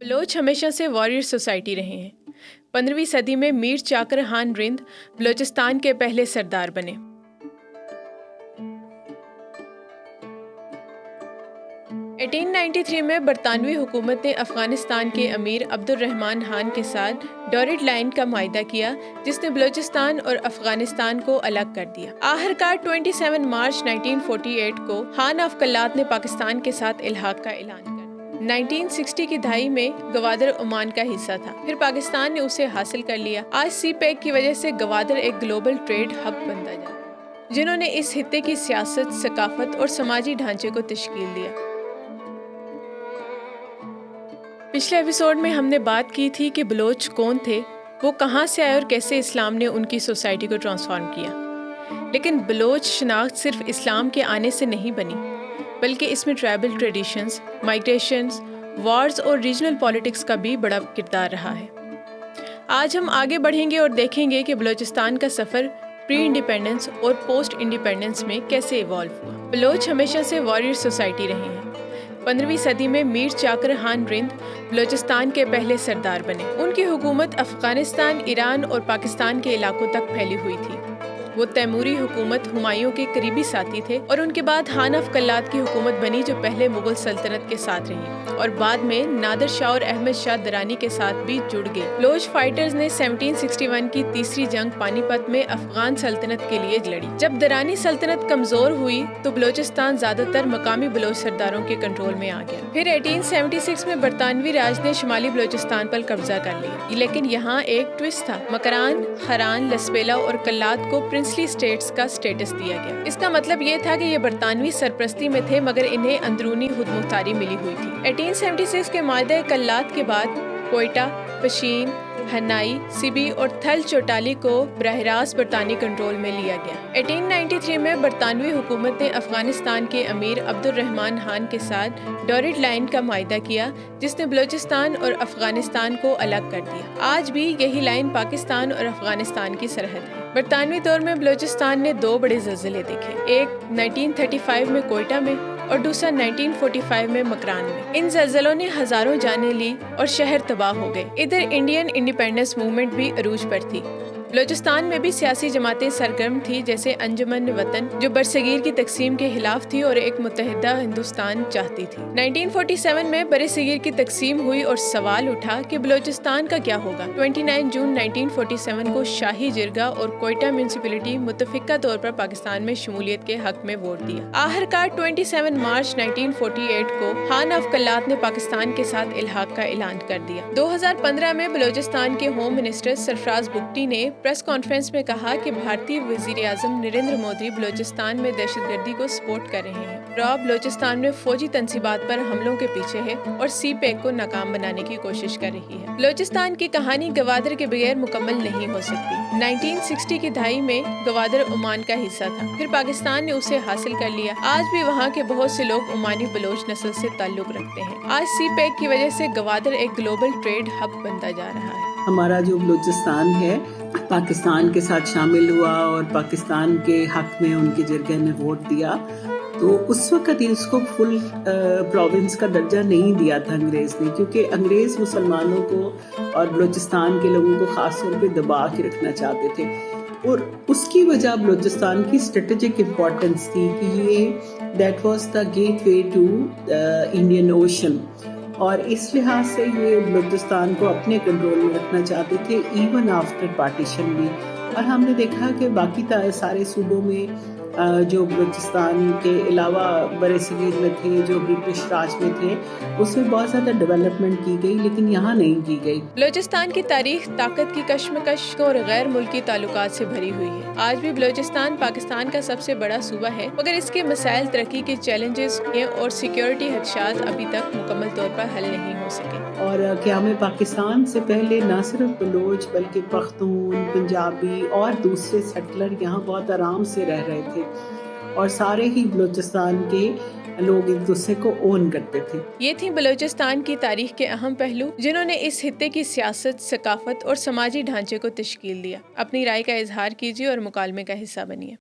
بلوچ ہمیشہ سے warrior society رہے ہیں۔ 15ویں صدی میں میر چاکر خان رند بلوچستان کے پہلے سردار بنے۔ 1893 میں برطانوی حکومت نے افغانستان کے امیر عبد الرحمن خان کے ساتھ ڈورڈ لائن کا معاہدہ کیا، جس نے بلوچستان اور افغانستان کو الگ کر دیا۔ آخرکار 27 مارچ 1948 کو خان آف کلات نے پاکستان کے ساتھ الحاق کا اعلان کر دیا۔ 1960 کی دہائی میں گوادر عمان کا حصہ تھا، پھر پاکستان نے اسے حاصل کر لیا۔ آج سی پیک کی وجہ سے گوادر ایک گلوبل ٹریڈ ہب بنتا جا رہا ہے، جنہوں نے اس خطے کی سیاست، ثقافت اور سماجی ڈھانچے کو تشکیل دیا۔ پچھلے ایپیسوڈ میں ہم نے بات کی تھی کہ بلوچ کون تھے، وہ کہاں سے آئے اور کیسے اسلام نے ان کی سوسائٹی کو ٹرانسفارم کیا۔ لیکن بلوچ شناخت صرف اسلام کے آنے سے نہیں بنی، بلکہ اس میں ٹرائبل ٹریڈیشنز، مائگریشنز، وارز اور ریجنل پالیٹکس کا بھی بڑا کردار رہا ہے۔ آج ہم آگے بڑھیں گے اور دیکھیں گے کہ بلوچستان کا سفر پری انڈیپینڈنس اور پوسٹ انڈیپینڈنس میں کیسے ایوالو ہوا۔ بلوچ ہمیشہ سے واریر سوسائٹی رہے ہیں۔ 15ویں صدی میں میر چاکر خان رند بلوچستان کے پہلے سردار بنے۔ ان کی حکومت افغانستان، ایران اور پاکستان کے علاقوں تک پھیلی ہوئی تھی۔ وہ تیموری حکومت ہمایوں کے قریبی ساتھی تھے اور ان کے بعد خان آف کلات کی حکومت بنی، جو پہلے مغل سلطنت کے ساتھ رہی اور بعد میں نادر شاہ اور احمد شاہ درانی کے ساتھ بھی جڑ گئے۔ بلوچ فائٹرز نے 1761 کی تیسری جنگ پانی پت میں افغان سلطنت کے لیے لڑی۔ جب درانی سلطنت کمزور ہوئی تو بلوچستان زیادہ تر مقامی بلوچ سرداروں کے کنٹرول میں آ گیا۔ پھر 1876 میں برطانوی راج نے شمالی بلوچستان پر قبضہ کر لیا، لیکن یہاں ایک ٹوسٹ تھا۔ مکران، خران، لسپیلا اور کلات کو پرنسلی اسٹیٹس کا اسٹیٹس دیا گیا۔ اس کا مطلب یہ تھا کہ یہ برطانوی سرپرستی میں تھے، مگر انہیں اندرونی خود مختاری ملی ہوئی تھی۔ 1876 کے معاہدہ کلات کے بعد کوئٹہ، پشین، ہنائی، سبی اور تھل چوٹالی کو براہ راست برطانوی کنٹرول میں لیا گیا۔ 1893 میں برطانوی حکومت نے افغانستان کے امیر عبد الرحمن خان کے ساتھ ڈورڈ لائن کا معاہدہ کیا، جس نے بلوچستان اور افغانستان کو الگ کر دیا۔ آج بھی یہی لائن پاکستان اور افغانستان کی سرحد ہے۔ برطانوی دور میں بلوچستان نے دو بڑے زلزلے دیکھے، ایک 1935 میں کوئٹہ میں اور دوسرا 1945 میں مکران میں۔ ان زلزلوں نے ہزاروں جانیں لی اور شہر تباہ ہو گئے۔ ادھر انڈین انڈیپینڈنس موومنٹ بھی عروج پر تھی۔ بلوچستان میں بھی سیاسی جماعتیں سرگرم تھیں، جیسے انجمن وطن، جو برصغیر کی تقسیم کے خلاف تھی اور ایک متحدہ ہندوستان چاہتی تھی۔ 1947 میں برصغیر کی تقسیم ہوئی اور سوال اٹھا کہ بلوچستان کا کیا ہوگا۔ 29 جون 1947 کو شاہی جرگہ اور کوئٹہ میونسپلٹی متفقہ طور پر پاکستان میں شمولیت کے حق میں ووٹ دیا۔ آخرکار 27 مارچ 1948 کو خان آف کلات نے پاکستان کے ساتھ الحاق کا اعلان کر دیا۔ 2015 میں بلوچستان کے ہوم منسٹر سرفراز بگٹی نے پریس کانفرنس میں کہا کہ بھارتی وزیر اعظم نریندر مودی بلوچستان میں دہشت گردی کو سپورٹ کر رہے ہیں۔ را بلوچستان میں فوجی تنصیبات پر حملوں کے پیچھے ہے اور سی پیک کو ناکام بنانے کی کوشش کر رہی ہے۔ بلوچستان کی کہانی گوادر کے بغیر مکمل نہیں ہو سکتی۔ 1960 کی دہائی میں گوادر عمان کا حصہ تھا، پھر پاکستان نے اسے حاصل کر لیا۔ آج بھی وہاں کے بہت سے لوگ عمانی بلوچ نسل سے تعلق رکھتے ہیں۔ آج سی پیک کی وجہ سے گوادر ایک گلوبل ٹریڈ ہب بنتا جا رہا ہے۔ ہمارا جو بلوچستان ہے پاکستان کے ساتھ شامل ہوا اور پاکستان کے حق میں ان کے جرگے میں ووٹ دیا، تو اس وقت اس کو فل پروونس کا درجہ نہیں دیا تھا انگریز نے، کیونکہ انگریز مسلمانوں کو اور بلوچستان کے لوگوں کو خاص طور پہ دبا کے رکھنا چاہتے تھے، اور اس کی وجہ بلوچستان کی اسٹریٹجک امپورٹنس تھی کہ یہ that was the gateway to Indian Ocean, اور اس لحاظ سے یہ بلوچستان کو اپنے کنٹرول میں رکھنا چاہتے تھے ایون آفٹر پارٹیشن بھی۔ اور ہم نے دیکھا کہ باقی سارے صوبوں میں جو بلوچستان کے علاوہ برصغیر میں تھے، جو برٹش راج میں تھے، اس میں بہت زیادہ ڈیولپمنٹ کی گئی، لیکن یہاں نہیں کی گئی۔ بلوچستان کی تاریخ طاقت کی کشمکش اور غیر ملکی تعلقات سے بھری ہوئی ہے۔ آج بھی بلوچستان پاکستان کا سب سے بڑا صوبہ ہے، مگر اس کے مسائل، ترقی کے چیلنجز اور سیکیورٹی خدشات ابھی تک مکمل طور پر حل نہیں ہو سکے۔ اور قیام پاکستان سے پہلے نہ صرف بلوچ بلکہ پختون، پنجابی اور دوسرے سیٹلر یہاں بہت آرام سے رہ رہے تھے، اور سارے ہی بلوچستان کے لوگ ایک دوسرے کو اون کرتے تھے۔ یہ تھی بلوچستان کی تاریخ کے اہم پہلو، جنہوں نے اس خطے کی سیاست، ثقافت اور سماجی ڈھانچے کو تشکیل دیا۔ اپنی رائے کا اظہار کیجیے اور مکالمے کا حصہ بنیے۔